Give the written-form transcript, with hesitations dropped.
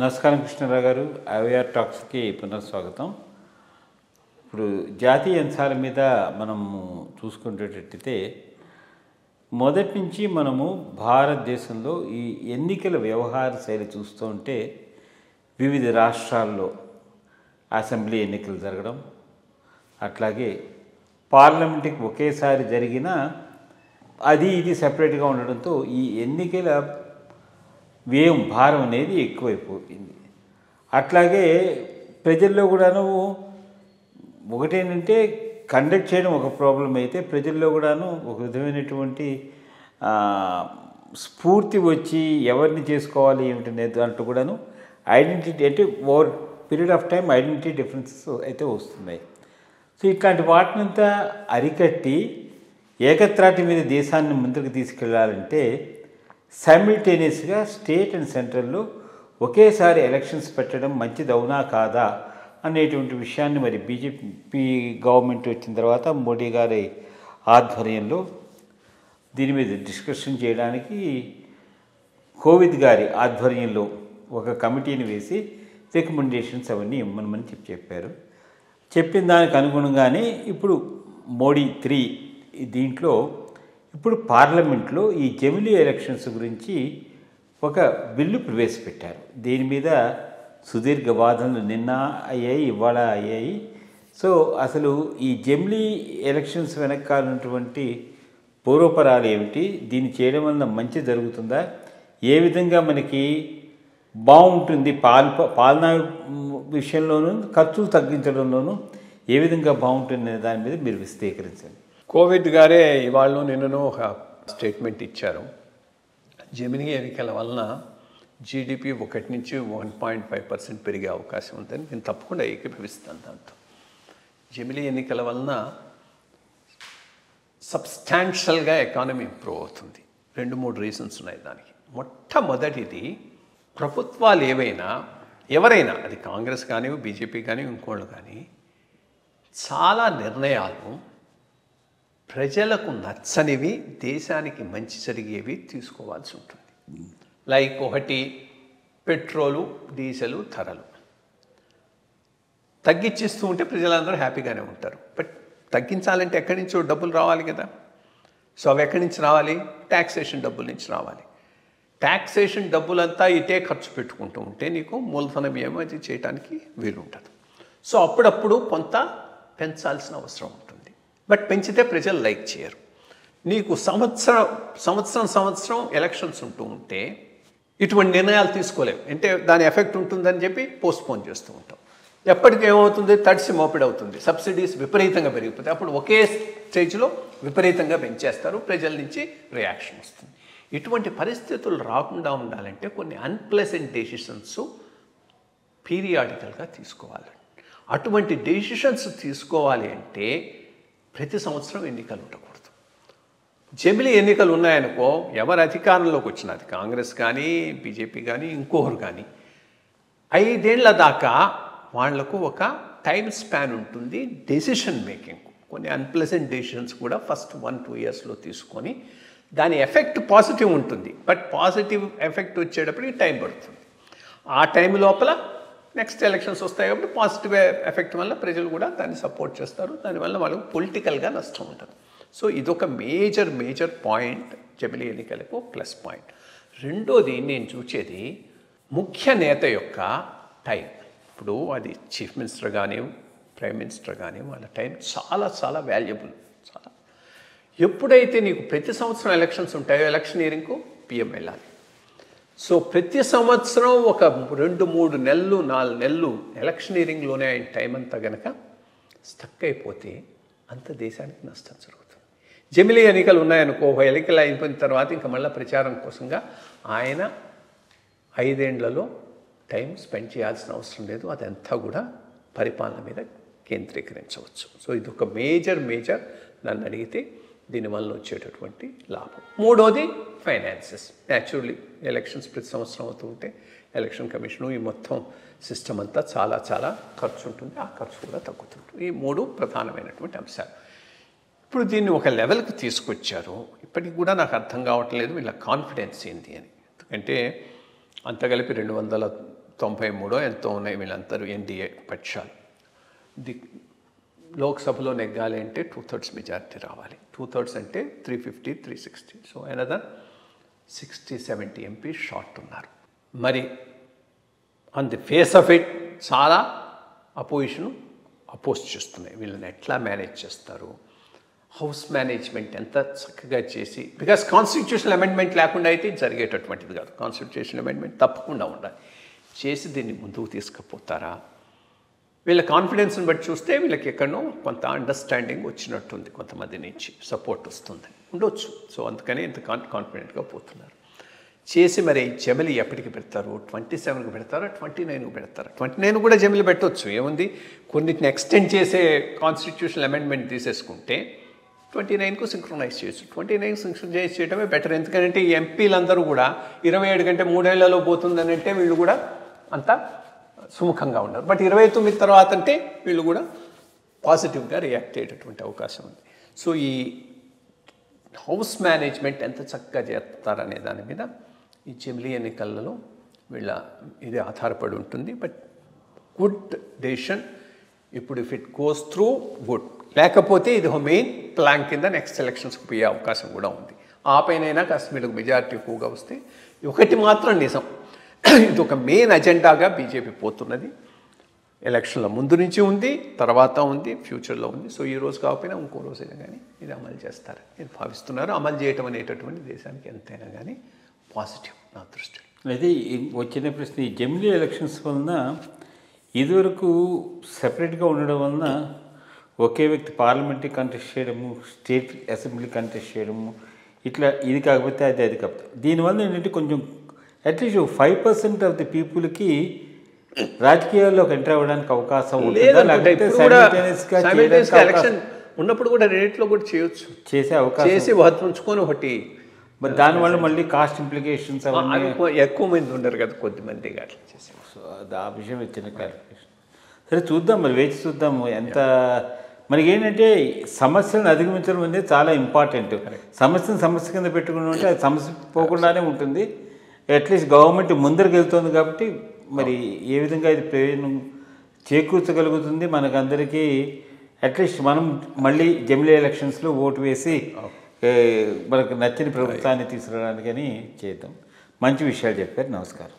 నమస్కారం కృష్ణారావు గారు. ఐవీఆర్ టాక్స్కి పునఃస్వాగతం. ఇప్పుడు జాతీయ అంశాల మీద మనము చూసుకునేటట్టయితే మొదటి నుంచి మనము భారతదేశంలో ఈ ఎన్నికల వ్యవహార శైలి చూస్తూ ఉంటే వివిధ రాష్ట్రాల్లో అసెంబ్లీ ఎన్నికలు జరగడం, అట్లాగే పార్లమెంట్కి ఒకేసారి జరిగిన అది ఇది సెపరేట్గా ఉండడంతో ఈ ఎన్నికల వ్యయం భారం అనేది ఎక్కువైపోయింది. అట్లాగే ప్రజల్లో కూడాను ఒకటేంటంటే కండక్ట్ చేయడం ఒక ప్రాబ్లం అయితే ప్రజల్లో కూడాను ఒక విధమైనటువంటి స్ఫూర్తి వచ్చి ఎవరిని చేసుకోవాలి ఏమిటనేది దాంట్లో కూడాను ఐడెంటిటీ అంటే over period of time identity differences అయితే వస్తున్నాయి. సో ఇట్లాంటి వాటినంతా అరికట్టి ఏకత్రాటి మీద దేశాన్ని ముందుకు తీసుకెళ్లాలంటే సైమిల్టేనియస్గా స్టేట్ అండ్ సెంట్రల్లో ఒకేసారి ఎలక్షన్స్ పెట్టడం మంచిది అవునా కాదా అనేటువంటి విషయాన్ని మరి బీజేపీ గవర్నమెంట్ వచ్చిన తర్వాత మోడీ గారి ఆధ్వర్యంలో దీని మీద డిస్కషన్ చేయడానికి కోవిద్ గారి ఆధ్వర్యంలో ఒక కమిటీని వేసి రికమెండేషన్స్ అవన్నీ ఇవ్వమని చెప్పారు. చెప్పిన దానికి అనుగుణంగానే ఇప్పుడు మోడీ 3 దీంట్లో ఇప్పుడు పార్లమెంట్లో ఈ జమిలీ ఎలక్షన్స్ గురించి ఒక బిల్లు ప్రవేశపెట్టారు. దీని మీద సుదీర్ఘ వాదనలు నిన్న అయ్యాయి, ఇవాళ అయ్యాయి. సో అసలు ఈ జమిలీ ఎలక్షన్స్ వెనకాలన్నటువంటి పూర్వపరాలు ఏమిటి, దీన్ని చేయడం వలన మంచి జరుగుతుందా, ఏ విధంగా మనకి బాగుంటుంది, పాలనా విషయంలోనూ ఖర్చులు తగ్గించడంలోనూ ఏ విధంగా బాగుంటుంది అనే దాని మీద మీరు విశ్లేషించండి. కోవిడ్ గారే ఇవాళ నిన్నను ఒక స్టేట్మెంట్ ఇచ్చారు. జమినీ ఎన్నికల వలన జీడిపి 1 నుంచి 1.5% పెరిగే అవకాశం ఉందని నేను తప్పకుండా ఏకీభవిస్తాను. దాంతో జమిలీ ఎన్నికల వలన సబ్స్టాన్షియల్గా ఎకానమీ ఇంప్రూవ్ అవుతుంది. 2-3 రీజన్స్ ఉన్నాయి దానికి. మొట్టమొదటిది, ప్రభుత్వాలు ఎవరైనా అది కాంగ్రెస్ కానీ బీజేపీ కానీ ఇంకోళ్ళు కానీ చాలా నిర్ణయాలు ప్రజలకు నచ్చనివి, దేశానికి మంచి జరిగేవి తీసుకోవాల్సి ఉంటుంది. లైక్ ఒకటి, పెట్రోలు డీజిలు ధరలు తగ్గించిస్తూ ఉంటే ప్రజలందరూ హ్యాపీగానే ఉంటారు. బట్ తగ్గించాలంటే ఎక్కడి నుంచో డబ్బులు రావాలి కదా. సో అవి ఎక్కడి నుంచి రావాలి? ట్యాక్సేషన్ డబ్బుల నుంచి రావాలి. ట్యాక్సేషన్ డబ్బులంతా ఇటే ఖర్చు పెట్టుకుంటూ ఉంటే నీకు మూలధన వ్యయం అది చేయడానికి వీలుంటుంది. సో అప్పుడప్పుడు కొంత పెంచాల్సిన అవసరం ఉంటుంది. బట్ పెంచితే ప్రజలు లైక్ చేయరు. నీకు సంవత్సరం ఎలక్షన్స్ ఉంటూ ఉంటే ఇటువంటి నిర్ణయాలు తీసుకోలేవు. అంటే దాని ఎఫెక్ట్ ఉంటుందని చెప్పి పోస్ట్పోన్ చేస్తూ ఉంటాం. ఎప్పటికీ ఏమవుతుంది? తడిసి మోపిడి అవుతుంది. సబ్సిడీస్ విపరీతంగా పెరిగిపోతాయి. అప్పుడు ఒకే స్టేజ్లో విపరీతంగా పెంచేస్తారు. ప్రజల నుంచి రియాక్షన్ వస్తుంది. ఇటువంటి పరిస్థితులు రాకుండా ఉండాలంటే కొన్ని అన్ప్లెజెంట్ డెసిషన్స్ పీరియాడికల్గా తీసుకోవాలి. అటువంటి డెసిషన్స్ తీసుకోవాలి అంటే ప్రతి సంవత్సరం ఎన్నికలు ఉండకూడదు. జమిలీ ఎన్నికలు ఉన్నాయనుకో, ఎవరు అధికారంలోకి వచ్చినా, అది కాంగ్రెస్ కానీ బీజేపీ కానీ ఇంకొకరు కానీ, 5 ఏళ్ల దాకా వాళ్లకు ఒక టైం స్పాన్ ఉంటుంది డెసిషన్ మేకింగ్. కొన్ని అన్ప్లెజెంట్ డెసిషన్స్ కూడా ఫస్ట్ 1-2 ఇయర్స్లో తీసుకొని దాని ఎఫెక్ట్ పాజిటివ్ ఉంటుంది. బట్ పాజిటివ్ ఎఫెక్ట్ వచ్చేటప్పటికి టైం పడుతుంది. ఆ టైం లోపల నెక్స్ట్ ఎలక్షన్స్ వస్తాయి కాబట్టి పాజిటివ్ ఎఫెక్ట్ వల్ల ప్రజలు కూడా దాన్ని సపోర్ట్ చేస్తారు. దానివల్ల వాళ్ళకు పొలిటికల్గా నష్టం ఉంటుంది. సో ఇదొక మేజర్ పాయింట్ జమిలీ ఎన్నికలకు ప్లస్ పాయింట్. రెండోది నేను చూసేది ముఖ్య నేత యొక్క టైం. ఇప్పుడు అది చీఫ్ మినిస్టర్ కానీ ప్రైమ్ మినిస్టర్ కానీ వాళ్ళ టైం చాలా వాల్యుబుల్. చాలా ఎప్పుడైతే నీకు ప్రతి సంవత్సరం ఎలక్షన్స్ ఉంటాయో ఎలక్షనీరింగ్కు పిఎం వెళ్ళాలి. సో ప్రతి సంవత్సరం ఒక 2-3 నెలలు 4 నెలలు ఎలక్షనీరింగ్లోనే ఆయన టైం అంతా కనుక స్టక్ అయిపోతే అంత దేశానికి నష్టం జరుగుతుంది. జమిలీ ఎన్నికలు ఉన్నాయనుకో, ఎన్నికలు అయిపోయిన తర్వాత ఇంకా మళ్ళీ ప్రచారం కోసంగా ఆయన 5 ఏళ్లలో టైం స్పెండ్ చేయాల్సిన అవసరం లేదు. అదంతా కూడా పరిపాలన మీద కేంద్రీకరించవచ్చు. సో ఇది ఒక మేజర్ నన్ను అడిగితే దీనివల్ల వచ్చేటటువంటి లాభం. మూడోది ఫైనాన్సెస్. న్యాచురల్లీ ఎలక్షన్స్ ప్రతి సంవత్సరం అవుతూ ఉంటే ఎలక్షన్ కమిషను ఈ మొత్తం సిస్టమ్ అంతా చాలా ఖర్చు ఉంటుంది. ఆ ఖర్చు కూడా తగ్గుతుంటుంది. ఈ 3 ప్రధానమైనటువంటి అంశాలు. ఇప్పుడు దీన్ని ఒక లెవెల్కి తీసుకొచ్చారు. ఇప్పటికి కూడా నాకు అర్థం కావట్లేదు వీళ్ళ కాన్ఫిడెన్స్ ఏంటి అని. ఎందుకంటే అంత కలిపి 93 ఎంతో ఉన్నాయి వీళ్ళందరూ ఎన్డీఏ పక్షాలు. లోక్సభలో నెగ్గాలి అంటే 2/3 మెజారిటీ రావాలి. 2/3 అంటే 350, 360. సో అనదర్ 60-70 ఎంపీ షార్ట్ ఉన్నారు. మరి on the face of it చాలా అపోజిషన్ అపోజ్ చేస్తున్నాయి. వీళ్ళని ఎట్లా మేనేజ్ చేస్తారు, హౌస్ మేనేజ్మెంట్ ఎంత చక్కగా చేసి, బికాస్ కాన్స్టిట్యూషనల్ అమెండ్మెంట్ లేకుండా అయితే జరిగేటటువంటిది కాదు. కాన్స్టిట్యూషనల్ అమెండ్మెంట్ తప్పకుండా ఉండాలి. చేసి దీన్ని ముందుకు తీసుకుపోతారా? వీళ్ళ కాన్ఫిడెన్స్ని బట్టి చూస్తే వీళ్ళకి ఎక్కడనో కొంత అండర్స్టాండింగ్ వచ్చినట్టుంది, కొంతమంది నుంచి సపోర్ట్ వస్తుంది ఉండొచ్చు. సో అందుకని ఇంత కాన్ఫిడెంట్గా పోతున్నారు. చేసి మరి జమిలి ఎప్పటికి పెడతారు? 27కి పెడతారా, 29కి పెడతారా? 29 కూడా జమిలి పెట్టవచ్చు, ఏముంది. కొన్నిటిని ఎక్స్టెండ్ చేసే కాన్స్టిట్యూషనల్ అమెండ్మెంట్ తీసేసుకుంటే 29కు సింక్రొనైజ్ చేయొచ్చు. 29కి సింక్రొనైజ్ చేయడమే బెటర్. ఎందుకంటే ఈ ఎంపీలందరూ కూడా 27 కంటే 3 ఏళ్లలో పోతుందని అంటే వీళ్ళు కూడా అంత సుముఖంగా ఉన్నారు. బట్ 29 తర్వాత అంటే వీళ్ళు కూడా పాజిటివ్గా రియాక్ట్ అయ్యేటటువంటి అవకాశం ఉంది. సో ఈ హౌస్ మేనేజ్మెంట్ ఎంత చక్కగా చేస్తారనే దాని మీద ఈ జమిలీ ఎన్నికలలో వీళ్ళ ఇది ఆధారపడి ఉంటుంది. But good decision. ఇప్పుడు if it goes through good, లేకపోతే ఇది ఒక మెయిన్ ప్లాన్ కింద నెక్స్ట్ ఎలక్షన్స్కి పోయే అవకాశం కూడా ఉంది. ఆ పైనైనా కాస్త వీళ్ళకి మెజారిటీ ఎక్కువగా వస్తే, ఒకటి మాత్రం నిజం, ఇది ఒక మెయిన్ అజెండాగా బీజేపీ పోతున్నది. ఎలక్షన్ల ముందు నుంచి ఉంది, తర్వాత ఉంది, ఫ్యూచర్లో ఉంది. సో ఈ రోజు కాకపోయినా ఇంకో రోజైనా కానీ ఇది అమలు చేస్తారు నేను భావిస్తున్నారు. అమలు చేయటం అనేటటువంటి దేశానికి ఎంతైనా కానీ పాజిటివ్ నా దృష్టిలో. అయితే వచ్చిన ప్రశ్న, ఈ జమిలీ ఎలక్షన్స్ వలన ఇదివరకు సపరేట్గా ఉండడం వలన ఒకే వ్యక్తి పార్లమెంటరీ కంటెస్ట్ చేయడము, స్టేట్ అసెంబ్లీ కంటెస్ట్ చేయడము, ఇట్లా ఇది కాకపోతే అది కాకపోతే దీనివల్ల ఏంటంటే కొంచెం అట్లీస్ట్ 5% ఆఫ్ ది పీపుల్కి రాజకీయాల్లోకి ఎంటర్ అవ్వడానికి అవకాశం ఉన్నప్పుడు కూడా రేట్లో కూడా చేయొచ్చు, చేసే అవకాశం చేసి ఉంచుకొని ఒకటి. మరి దానివల్ల మళ్ళీ కాస్ట్ ఇంప్లికేషన్స్ ఎక్కువ మంది ఉండరు కదా, కొద్దిమంది అట్లా చేసి. సో అది ఆ విషయం ఇచ్చిన క్లారిఫికేషన్. సరే చూద్దాం, మరి వేచి చూద్దాము ఎంత. మనకి ఏంటంటే సమస్యలను అధిగమించడం అనేది చాలా ఇంపార్టెంట్. సమస్య కింద పెట్టుకుని ఉంటే అది సమస్య పోకుండానే ఉంటుంది. అట్లీస్ట్ గవర్నమెంట్ ముందరికి వెళ్తుంది కాబట్టి మరి ఏ విధంగా ఇది ప్రయోజనం చేకూర్చగలుగుతుంది మనకందరికీ. అట్లీస్ట్ మనం మళ్ళీ జమిలీ ఎలక్షన్స్లో ఓటు వేసి మనకు నచ్చని ప్రభుత్వాన్ని తీసుకురావడానికని చేద్దాం. మంచి విషయాలు చెప్పారు. నమస్కారం.